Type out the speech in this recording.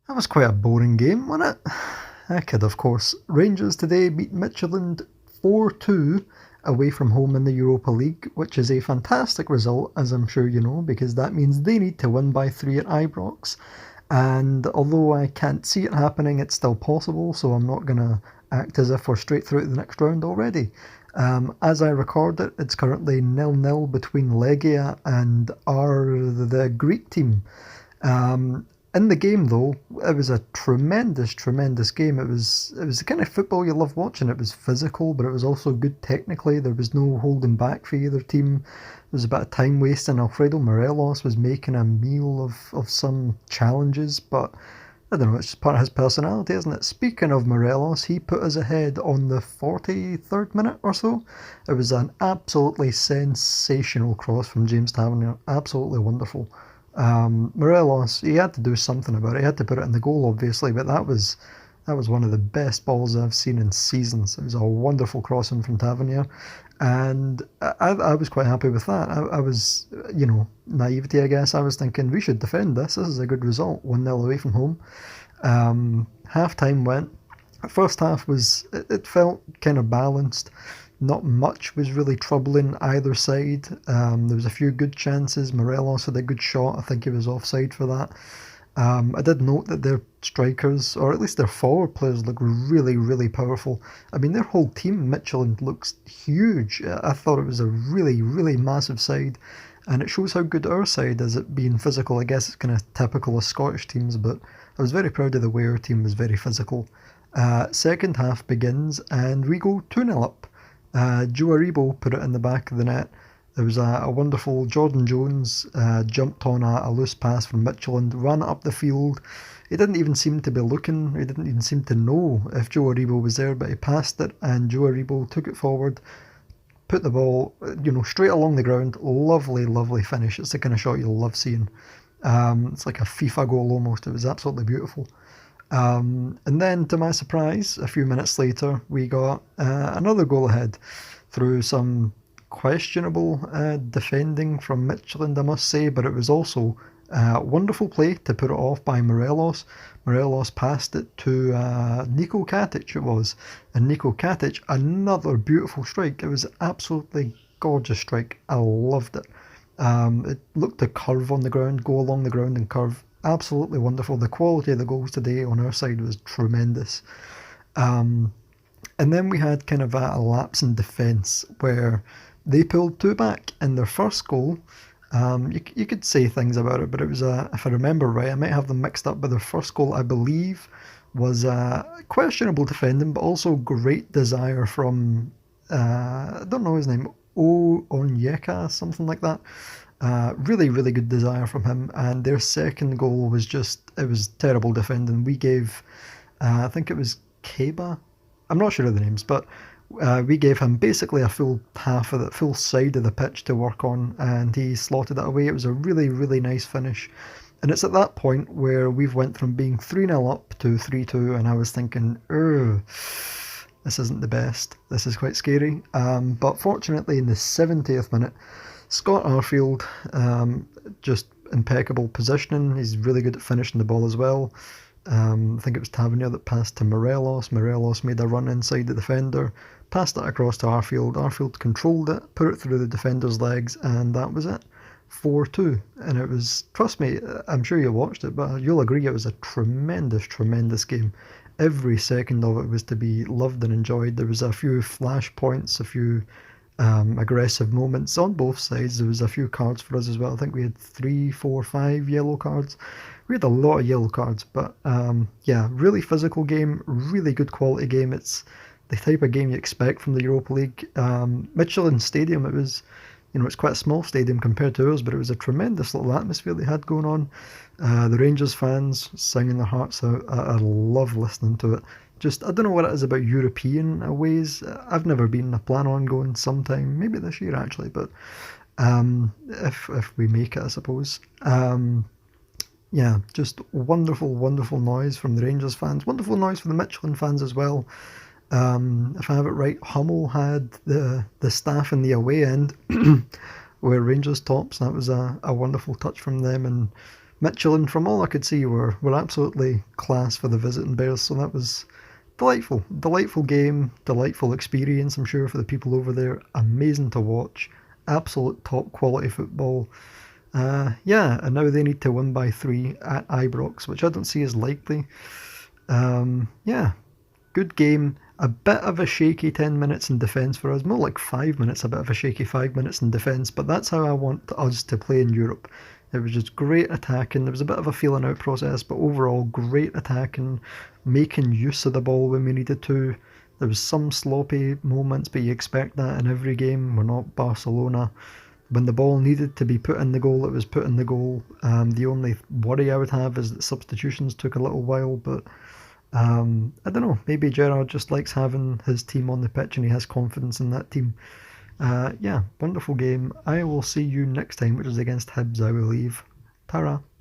That was quite a boring game, wasn't it? I kid, of course. Rangers today beat Midtjylland 4-2 away from home in the Europa League, which is a fantastic result, as I'm sure you know, because that means they need to win by 3 at Ibrox. And although I can't see it happening, it's still possible, so I'm not going to act as if we're straight through to the next round already. As I record it, it's currently 0-0 between Legia and the Greek team. Um, in the game, though, it was a tremendous, tremendous game. It was the kind of football you love watching. It was physical, but it was also good technically. There was no holding back for either team. There was a bit of time wasting. Alfredo Morelos was making a meal of some challenges, but I don't know, it's just part of his personality, isn't it? Speaking of Morelos, he put us ahead on the 43rd minute or so. It was an absolutely sensational cross from James Tavernier. Absolutely wonderful. Morelos, he had to do something about it. He had to put it in the goal, obviously, but that was one of the best balls I've seen in seasons. It was a wonderful crossing from Tavernier, and I was quite happy with that. I was, naivety, I guess. I was thinking we should defend this. This is a good result, 1-0 away from home. Half time went. First half it felt kind of balanced. Not much was really troubling either side. There was a few good chances. Morelos had a good shot. I think he was offside for that. I did note that their strikers, or at least their forward players, look really, really powerful. I mean, their whole team, Midtjylland, looks huge. I thought it was a really, really massive side, and it shows how good our side is at being physical. I guess it's kind of typical of Scottish teams, but I was very proud of the way our team was very physical. Second half begins, and we go 2-0 up. Joe Aribo put it in the back of the net. There was a wonderful Jordan Jones jumped on a loose pass from Midtjylland, ran it up the field. He didn't even seem to be looking. He didn't even seem to know if Joe Aribo was there, but he passed it, and Joe Aribo took it forward, put the ball, straight along the ground. Lovely, lovely finish. It's the kind of shot you'll love seeing. It's like a FIFA goal almost. It was absolutely beautiful. And then, to my surprise, a few minutes later, we got another goal ahead through some questionable defending from Midtjylland, I must say, but it was also wonderful play to put it off by Morelos. Morelos passed it to Niko Katic, it was. And Niko Katic, another beautiful strike. It was absolutely gorgeous strike. I loved it. It looked to curve on the ground, go along the ground and curve. Absolutely wonderful. The quality of the goals today on our side was tremendous. Um, and then we had kind of a lapse in defence where they pulled two back in their first goal. You could say things about it, but it was, if I remember right, I might have them mixed up, but their first goal, I believe, was questionable defending, but also great desire from, I don't know his name, O Onyeka, something like that. Really, really good desire from him. And their second goal was it was terrible defending. We gave, I think it was Keba. I'm not sure of the names, but we gave him basically a full half of the full side of the pitch to work on, and he slotted it away. It was a really, really nice finish. And it's at that point where we've went from being 3-0 up to 3-2, and I was thinking, this isn't the best. This is quite scary. But fortunately, in the 70th minute, Scott Arfield, just impeccable positioning. He's really good at finishing the ball as well. I think it was Tavernier that passed to Morelos. Morelos made a run inside the defender, passed it across to Arfield. Arfield controlled it, put it through the defender's legs, and that was it. 4-2. And it was, trust me, I'm sure you watched it, but you'll agree it was a tremendous, tremendous game. Every second of it was to be loved and enjoyed. There was a few flash points, a few aggressive moments on both sides. There was a few cards for us as well. I think we had 3, 4, 5 yellow cards. We had a lot of yellow cards, but yeah, really physical game, really good quality game. It's the type of game you expect from the Europa League. Midtjylland Stadium, it's quite a small stadium compared to ours, but it was a tremendous little atmosphere they had going on. The Rangers fans singing their hearts out. I love listening to it. Just, I don't know what it is about European aways. I've never been. I plan on going sometime, maybe this year actually, but if we make it, I suppose. Yeah, just wonderful, wonderful noise from the Rangers fans. Wonderful noise from the Midtjylland fans as well. If I have it right, Hummel had the staff in the away end where Rangers tops. That was a wonderful touch from them. And Midtjylland, from all I could see, were absolutely class for the visiting Bears, so that was delightful. Delightful game, delightful experience, I'm sure, for the people over there. Amazing to watch. Absolute top quality football. Yeah, and now they need to win by 3 at Ibrox, which I don't see as likely. Yeah, good game. A bit of a shaky 10 minutes in defence for us. More like 5 minutes, a bit of a shaky 5 minutes in defence, but that's how I want us to play in Europe. It was just great attacking. There was a bit of a feeling out process, but overall great attacking, making use of the ball when we needed to. There was some sloppy moments, but you expect that in every game. We're not Barcelona. When the ball needed to be put in the goal, it was put in the goal. The only worry I would have is that substitutions took a little while, but I don't know. Maybe Gerrard just likes having his team on the pitch and he has confidence in that team. Yeah, wonderful game. I will see you next time, which is against Hibs, I believe. Ta-ra.